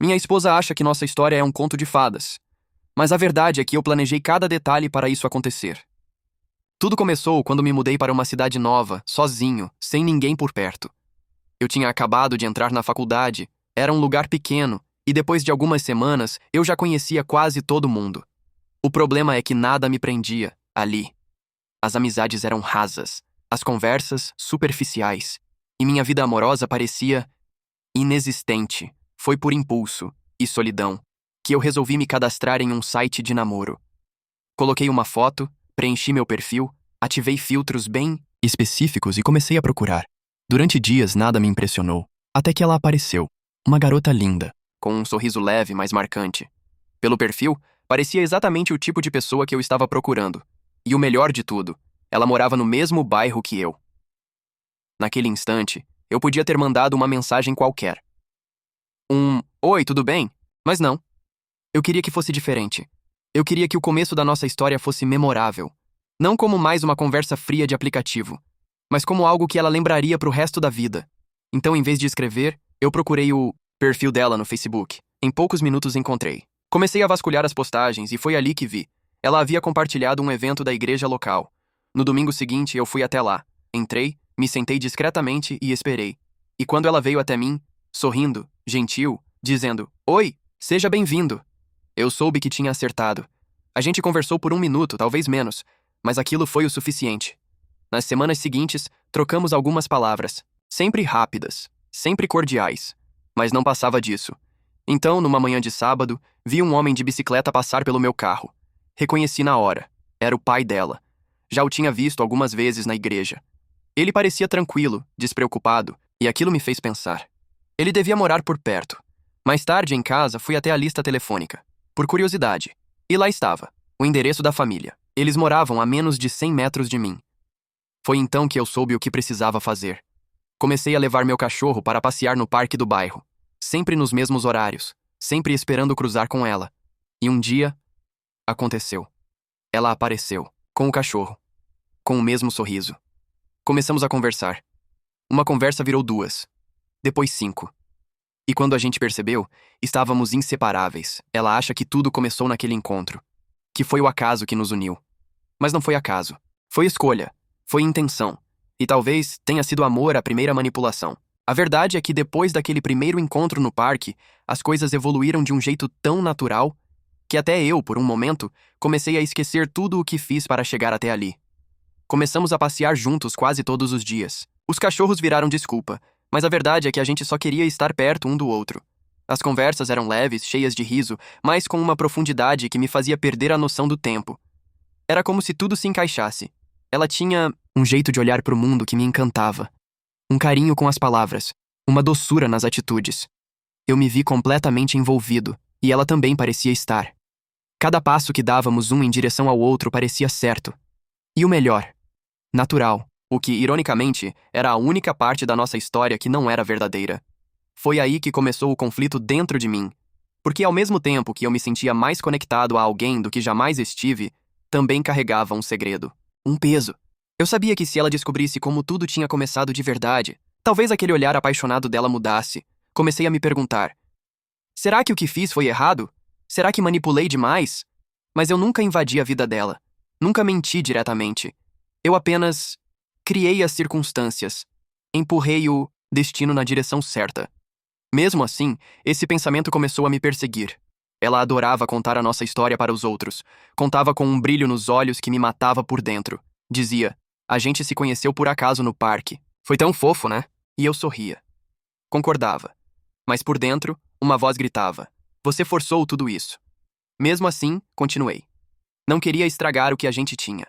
Minha esposa acha que nossa história é um conto de fadas, mas a verdade é que eu planejei cada detalhe para isso acontecer. Tudo começou quando me mudei para uma cidade nova, sozinho, sem ninguém por perto. Eu tinha acabado de entrar na faculdade, era um lugar pequeno, e depois de algumas semanas eu já conhecia quase todo mundo. O problema é que nada me prendia ali. As amizades eram rasas, as conversas superficiais, e minha vida amorosa parecia inexistente. Foi por impulso e solidão que eu resolvi me cadastrar em um site de namoro. Coloquei uma foto, preenchi meu perfil, ativei filtros bem específicos e comecei a procurar. Durante dias nada me impressionou, até que ela apareceu. Uma garota linda, com um sorriso leve, mas marcante. Pelo perfil, parecia exatamente o tipo de pessoa que eu estava procurando. E o melhor de tudo, ela morava no mesmo bairro que eu. Naquele instante, eu podia ter mandado uma mensagem qualquer. Oi, tudo bem? Mas não. Eu queria que fosse diferente. Eu queria que o começo da nossa história fosse memorável. Não como mais uma conversa fria de aplicativo, mas como algo que ela lembraria pro resto da vida. Então, em vez de escrever, eu procurei o perfil dela no Facebook. Em poucos minutos encontrei. Comecei a vasculhar as postagens e foi ali que vi. Ela havia compartilhado um evento da igreja local. No domingo seguinte, eu fui até lá. Entrei, me sentei discretamente e esperei. E quando ela veio até mim, sorrindo, gentil, dizendo: "Oi, seja bem-vindo." Eu soube que tinha acertado. A gente conversou por 1 minuto, talvez menos, mas aquilo foi o suficiente. Nas semanas seguintes, trocamos algumas palavras, sempre rápidas, sempre cordiais, mas não passava disso. Então, numa manhã de sábado, vi um homem de bicicleta passar pelo meu carro. Reconheci na hora. Era o pai dela. Já o tinha visto algumas vezes na igreja. Ele parecia tranquilo, despreocupado, e aquilo me fez pensar. Ele devia morar por perto. Mais tarde, em casa, fui até a lista telefônica, por curiosidade. E lá estava, o endereço da família. Eles moravam a menos de 100 metros de mim. Foi então que eu soube o que precisava fazer. Comecei a levar meu cachorro para passear no parque do bairro, sempre nos mesmos horários, sempre esperando cruzar com ela. E um dia, aconteceu. Ela apareceu, com o cachorro, com o mesmo sorriso. Começamos a conversar. Uma conversa virou 2, depois 5. E quando a gente percebeu, estávamos inseparáveis. Ela acha que tudo começou naquele encontro, que foi o acaso que nos uniu. Mas não foi acaso. Foi escolha. Foi intenção. E talvez tenha sido amor a primeira manipulação. A verdade é que depois daquele primeiro encontro no parque, as coisas evoluíram de um jeito tão natural que até eu, por um momento, comecei a esquecer tudo o que fiz para chegar até ali. Começamos a passear juntos quase todos os dias. Os cachorros viraram desculpa, mas a verdade é que a gente só queria estar perto um do outro. As conversas eram leves, cheias de riso, mas com uma profundidade que me fazia perder a noção do tempo. Era como se tudo se encaixasse. Ela tinha um jeito de olhar para o mundo que me encantava. Um carinho com as palavras, uma doçura nas atitudes. Eu me vi completamente envolvido, e ela também parecia estar. Cada passo que dávamos um em direção ao outro parecia certo. E o melhor, natural, o que, ironicamente, era a única parte da nossa história que não era verdadeira. Foi aí que começou o conflito dentro de mim, porque ao mesmo tempo que eu me sentia mais conectado a alguém do que jamais estive, também carregava um segredo, um peso. Eu sabia que se ela descobrisse como tudo tinha começado de verdade, talvez aquele olhar apaixonado dela mudasse. Comecei a me perguntar: será que o que fiz foi errado? Será que manipulei demais? Mas eu nunca invadi a vida dela. Nunca menti diretamente. Eu apenas criei as circunstâncias. Empurrei o destino na direção certa. Mesmo assim, esse pensamento começou a me perseguir. Ela adorava contar a nossa história para os outros. Contava com um brilho nos olhos que me matava por dentro. Dizia: a gente se conheceu por acaso no parque. Foi tão fofo, né? E eu sorria. Concordava. Mas por dentro, uma voz gritava: você forçou tudo isso. Mesmo assim, continuei. Não queria estragar o que a gente tinha.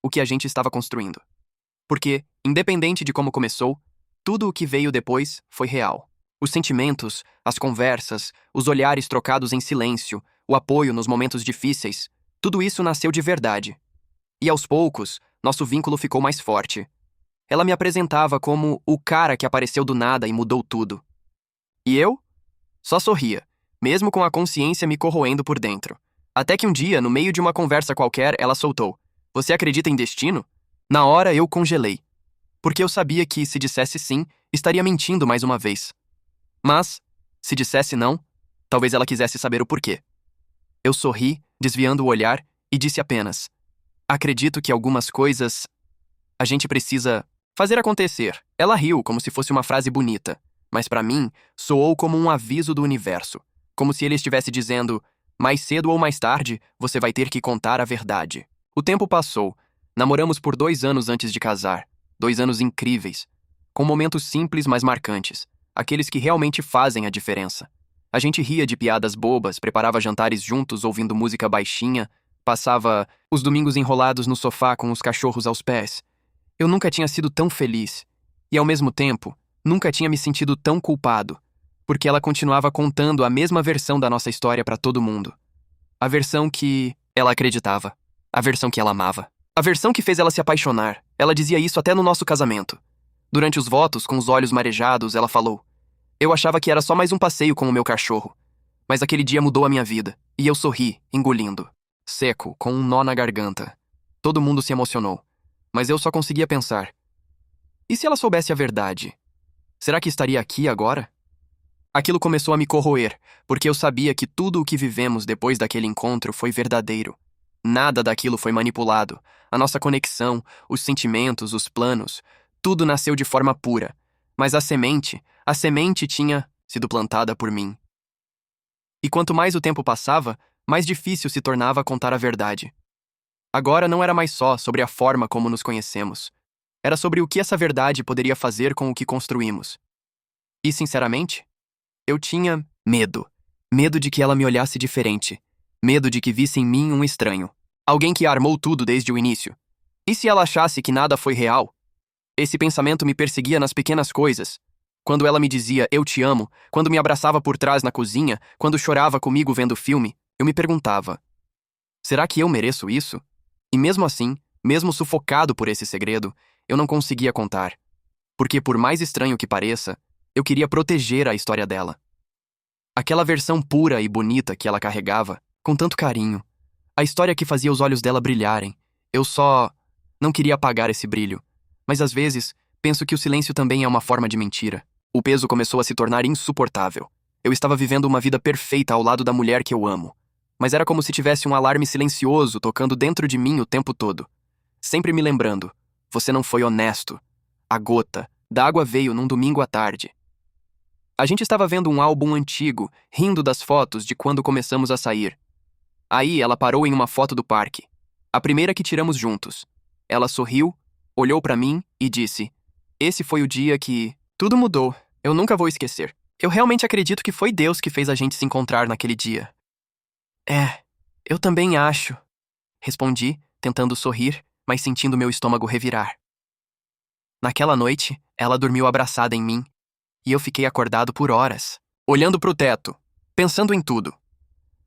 O que a gente estava construindo. Porque, independente de como começou, tudo o que veio depois foi real. Os sentimentos, as conversas, os olhares trocados em silêncio, o apoio nos momentos difíceis, tudo isso nasceu de verdade. E aos poucos, nosso vínculo ficou mais forte. Ela me apresentava como o cara que apareceu do nada e mudou tudo. E eu? Só sorria, mesmo com a consciência me corroendo por dentro. Até que um dia, no meio de uma conversa qualquer, ela soltou: você acredita em destino? Na hora eu congelei. Porque eu sabia que, se dissesse sim, estaria mentindo mais uma vez. Mas, se dissesse não, Talvez ela quisesse saber o porquê. Eu sorri, desviando o olhar, e disse apenas: acredito que algumas coisas a gente precisa fazer acontecer. Ela riu como se fosse uma frase bonita, mas para mim soou como um aviso do universo, como se ele estivesse dizendo: mais cedo ou mais tarde, você vai ter que contar a verdade. O tempo passou. Namoramos por 2 anos antes de casar. 2 anos incríveis, com momentos simples mas marcantes, aqueles que realmente fazem a diferença. A gente ria de piadas bobas, preparava jantares juntos ouvindo música baixinha, passava os domingos enrolados no sofá com os cachorros aos pés. Eu nunca tinha sido tão feliz e, ao mesmo tempo, nunca tinha me sentido tão culpado, porque ela continuava contando a mesma versão da nossa história para todo mundo. A versão que ela acreditava, a versão que ela amava, a versão que fez ela se apaixonar. Ela dizia isso até no nosso casamento. Durante os votos, com os olhos marejados, ela falou: eu achava que era só mais um passeio com o meu cachorro, mas aquele dia mudou a minha vida, e eu sorri, engolindo, seco, com um nó na garganta. Todo mundo se emocionou, mas eu só conseguia pensar: e se ela soubesse a verdade? Será que estaria aqui agora? Aquilo começou a me corroer, porque eu sabia que tudo o que vivemos depois daquele encontro foi verdadeiro. Nada daquilo foi manipulado. A nossa conexão, os sentimentos, os planos, tudo nasceu de forma pura. Mas a semente tinha sido plantada por mim. E quanto mais o tempo passava, mais difícil se tornava contar a verdade. Agora não era mais só sobre a forma como nos conhecemos. Era sobre o que essa verdade poderia fazer com o que construímos. E, sinceramente, eu tinha medo. Medo de que ela me olhasse diferente. Medo de que visse em mim um estranho. Alguém que armou tudo desde o início. E se ela achasse que nada foi real? Esse pensamento me perseguia nas pequenas coisas. Quando ela me dizia "eu te amo", quando me abraçava por trás na cozinha, quando chorava comigo vendo filme, eu me perguntava: será que eu mereço isso? E mesmo assim, mesmo sufocado por esse segredo, eu não conseguia contar. Porque, por mais estranho que pareça, eu queria proteger a história dela. Aquela versão pura e bonita que ela carregava, com tanto carinho. A história que fazia os olhos dela brilharem. Eu só não queria apagar esse brilho. Mas às vezes, penso que o silêncio também é uma forma de mentira. O peso começou a se tornar insuportável. Eu estava vivendo uma vida perfeita ao lado da mulher que eu amo. Mas era como se tivesse um alarme silencioso tocando dentro de mim o tempo todo. Sempre me lembrando: você não foi honesto. A gota d'água veio num domingo à tarde. A gente estava vendo um álbum antigo, rindo das fotos de quando começamos a sair. Aí ela parou em uma foto do parque. A primeira que tiramos juntos. Ela sorriu, olhou pra mim e disse: esse foi o dia que tudo mudou. Eu nunca vou esquecer. Eu realmente acredito que foi Deus que fez a gente se encontrar naquele dia. É, eu também acho, respondi, tentando sorrir, mas sentindo meu estômago revirar. Naquela noite, ela dormiu abraçada em mim, e eu fiquei acordado por horas, olhando pro teto, pensando em tudo.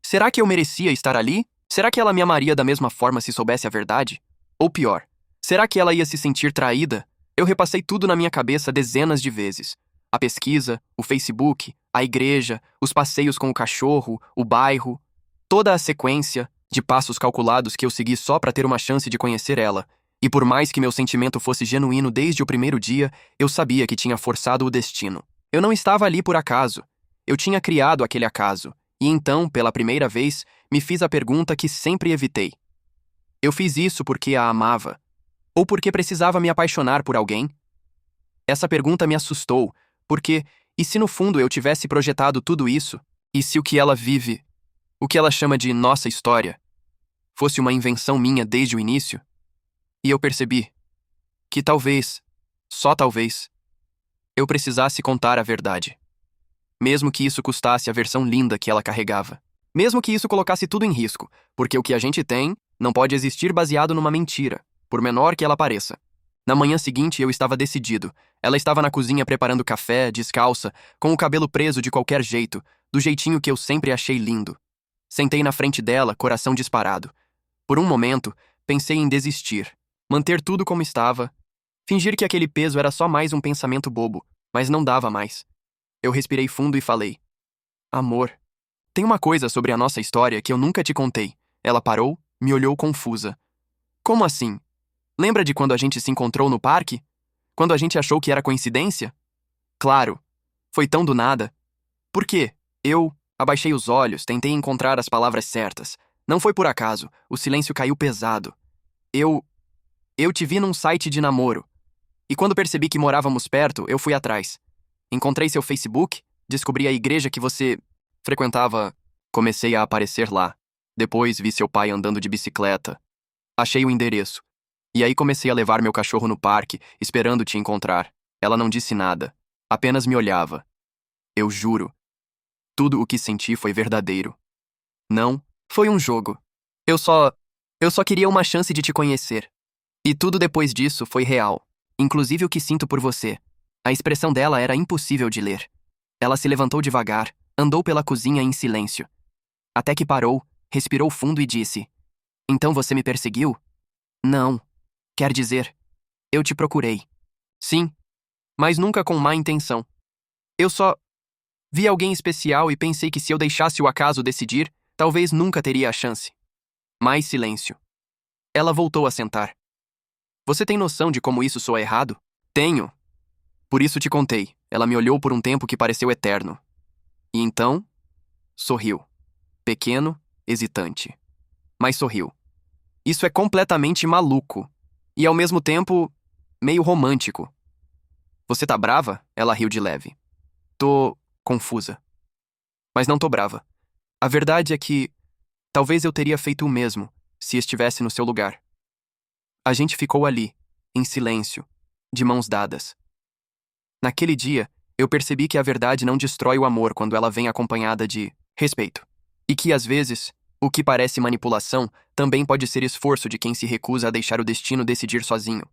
Será que eu merecia estar ali? Será que ela me amaria da mesma forma se soubesse a verdade? Ou pior, será que ela ia se sentir traída? Eu repassei tudo na minha cabeça dezenas de vezes. A pesquisa, o Facebook, a igreja, os passeios com o cachorro, o bairro, toda a sequência de passos calculados que eu segui só para ter uma chance de conhecer ela. E por mais que meu sentimento fosse genuíno desde o primeiro dia, eu sabia que tinha forçado o destino. Eu não estava ali por acaso. Eu tinha criado aquele acaso. E então, pela primeira vez, me fiz a pergunta que sempre evitei. Eu fiz isso porque a amava? Ou porque precisava me apaixonar por alguém? Essa pergunta me assustou, porque, e se no fundo eu tivesse projetado tudo isso? E se o que ela vive, o que ela chama de nossa história, fosse uma invenção minha desde o início? E eu percebi que talvez, só talvez, eu precisasse contar a verdade. Mesmo que isso custasse a versão linda que ela carregava. Mesmo que isso colocasse tudo em risco, porque o que a gente tem não pode existir baseado numa mentira, por menor que ela pareça. Na manhã seguinte eu estava decidido. Ela estava na cozinha preparando café, descalça, com o cabelo preso de qualquer jeito, do jeitinho que eu sempre achei lindo. Sentei na frente dela, coração disparado. Por um momento, pensei em desistir. Manter tudo como estava. Fingir que aquele peso era só mais um pensamento bobo, mas não dava mais. Eu respirei fundo e falei: amor, tem uma coisa sobre a nossa história que eu nunca te contei. Ela parou, me olhou confusa. Como assim? Lembra de quando a gente se encontrou no parque? Quando a gente achou que era coincidência? Claro. Foi tão do nada. Por quê? Abaixei os olhos, tentei encontrar as palavras certas. Não foi por acaso, o silêncio caiu pesado. Eu. Eu te vi num site de namoro. E quando percebi que morávamos perto, eu fui atrás. Encontrei seu Facebook, descobri a igreja que você frequentava. Comecei a aparecer lá. Depois vi seu pai andando de bicicleta. Achei o endereço. E aí comecei a levar meu cachorro no parque, esperando te encontrar. Ela não disse nada. Apenas me olhava. Eu juro. Tudo o que senti foi verdadeiro. Não, foi um jogo. Eu só queria uma chance de te conhecer. E tudo depois disso foi real. Inclusive o que sinto por você. A expressão dela era impossível de ler. Ela se levantou devagar, andou pela cozinha em silêncio. Até que parou, respirou fundo e disse: Então você me perseguiu? Não. Quer dizer, eu te procurei. Sim, mas nunca com má intenção. Eu só vi alguém especial e pensei que se eu deixasse o acaso decidir, talvez nunca teria a chance. Mais silêncio. Ela voltou a sentar. Você tem noção de como isso soa errado? Tenho. Por isso te contei. Ela me olhou por um tempo que pareceu eterno. E então, sorriu. Pequeno, hesitante. Mas sorriu. Isso é completamente maluco. E ao mesmo tempo, meio romântico. Você tá brava? Ela riu de leve. Tô confusa. Mas não tô brava. A verdade é que talvez eu teria feito o mesmo se estivesse no seu lugar. A gente ficou ali, em silêncio, de mãos dadas. Naquele dia, eu percebi que a verdade não destrói o amor quando ela vem acompanhada de respeito. E que, às vezes, o que parece manipulação também pode ser esforço de quem se recusa a deixar o destino decidir sozinho.